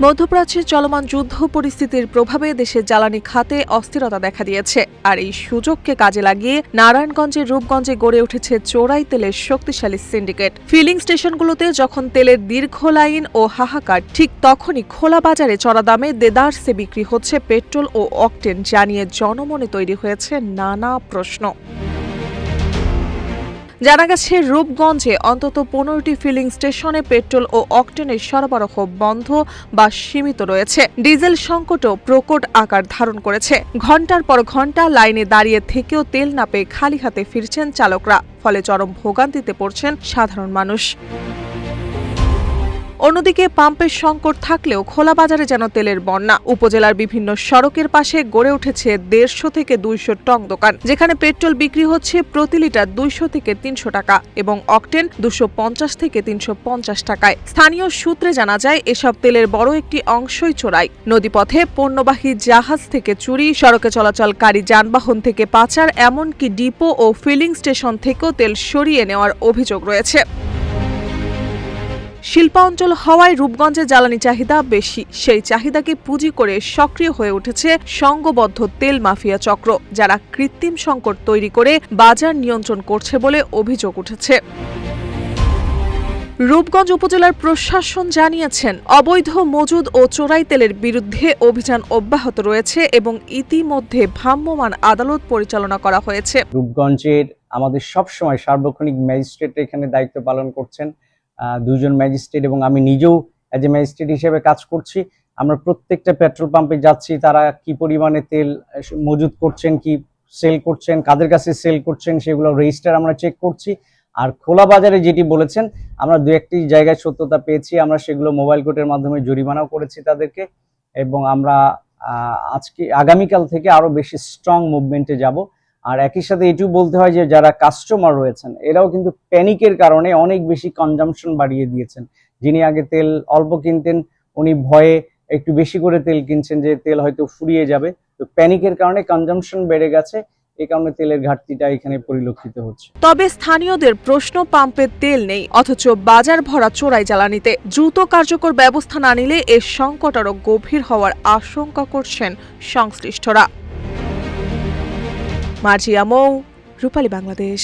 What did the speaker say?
মধ্যপ্রাচ্যের চলমান যুদ্ধ পরিস্থিতির প্রভাবে দেশের জ্বালানি খাতে অস্থিরতা দেখা দিয়েছে। আর এই সুযোগকে কাজে লাগিয়ে নারায়ণগঞ্জের রূপগঞ্জে গড়ে উঠেছে চোরাই তেলের শক্তিশালী সিন্ডিকেট। ফিলিং স্টেশনগুলোতে যখন তেলের দীর্ঘ লাইন ও হাহাকার, ঠিক তখনই খোলা বাজারে চড়া দামে দেদারসে বিক্রি হচ্ছে পেট্রোল ও অকটেন, জানিয়ে জনমনে তৈরি হয়েছে নানা প্রশ্ন। জানা গেছে, রূপগঞ্জে অন্তত 15টি ফিলিং স্টেশনে পেট্রোল ও অকটেনের সরবরাহ বন্ধ বা সীমিত রয়েছে। ডিজেল সংকটও প্রকট আকার ধারণ করেছে। ঘণ্টার পর ঘণ্টা লাইনে দাঁড়িয়ে থেকেও তেল না পেয়ে খালি হাতে ফিরছেন চালকরা, ফলে চরম ভোগান্তিতে পড়ছেন সাধারণ মানুষ। অন্যদিকে পাম্পের সংকট থাকলেও খোলা বাজারে যেন তেলের বন্যা। উপজেলার বিভিন্ন সড়কের পাশে গড়ে উঠেছে 150 থেকে 200 টং দোকান, যেখানে পেট্রোল বিক্রি হচ্ছে প্রতি লিটার 200 থেকে 300 টাকা এবং অকটেন 250 থেকে 350 টাকায়। স্থানীয় সূত্রে জানা যায়, এসব তেলের বড় একটি অংশই চোরাই। নদীপথে পণ্যবাহী জাহাজ থেকে চুরি, সড়কে চলাচলকারী যানবাহন থেকে পাচার, এমনকি ডিপো ও ফিলিং স্টেশন থেকেও তেল সরিয়ে নেওয়ার অভিযোগ রয়েছে। শিল্পাঞ্চল হওয়ায় রূপগঞ্জে জ্বালানি চাহিদা বেশি। সেই চাহিদাকে পুঁজি করে সক্রিয় হয়ে উঠেছে সংঘবদ্ধ তেল মাফিয়া চক্র, যারা কৃত্রিম সংকট তৈরি করে বাজার নিয়ন্ত্রণ করছে বলে অভিযোগ উঠেছে। রূপগঞ্জ উপজেলার প্রশাসন জানিয়েছেন, অবৈধ মজুদ ও চোরাই তেলের বিরুদ্ধে অভিযান অব্যাহত রয়েছে এবং ইতিমধ্যে ভ্রাম্যমাণ আদালত পরিচালনা করা হয়েছে। রূপগঞ্জের আমাদের সবসময় সার্বক্ষণিক ম্যাজিস্ট্রেট এখানে দায়িত্ব পালন করছেন, 2 জন ম্যাজিস্ট্রেট, এবং আমি নিজেও এজ এ ম্যাজিস্ট্রেট হিসেবে কাজ করছি। আমরা প্রত্যেকটা পেট্রোল পাম্পে যাচ্ছি, তারা কি পরিমাণে তেল মজুদ করছেন, কি সেল করছেন, কাদের কাছে সেল করছেন, সেগুলো রেজিস্টার আমরা চেক করছি। আর খোলা বাজারে যেটি বলেছেন, আমরা 2-1টি জায়গায় সত্যতা পেয়েছি, আমরা সেগুলো মোবাইল কোর্টের মাধ্যমে জরিমানাও করেছি তাদেরকে, এবং আমরা আগামীকাল থেকে আরো বেশি স্ট্রং মুভমেন্টে যাব। আর একই সাথে এটিও বলতে হয় যে যারা কাস্টমার রয়েছেন, এরাও কিন্তু প্যানিকের কারণে অনেক বেশি কনজাম্পশন বাড়িয়ে দিয়েছেন। যিনি আগে তেল অল্প কিনতেন, উনি ভয়ে একটু বেশি করে তেল কিনছেন যে তেল হয়তো ফুরিয়ে যাবে। তো প্যানিকের কারণে কনজাম্পশন বেড়ে গেছে, এই কারণে তেলের ঘাটতিটা এখানে পরিলক্ষিত হচ্ছে। তবে স্থানীয়দের প্রশ্ন, পাম্পে তেল নেই অথচ বাজার ভরা চোরাই জ্বালানিতে। দ্রুত কার্যকর ব্যবস্থা না নিলে এর সংকট আরও গভীর হওয়ার আশঙ্কা করছেন সংশ্লিষ্টরা। মার্জিয়া মৌ, রূপালী বাংলাদেশ।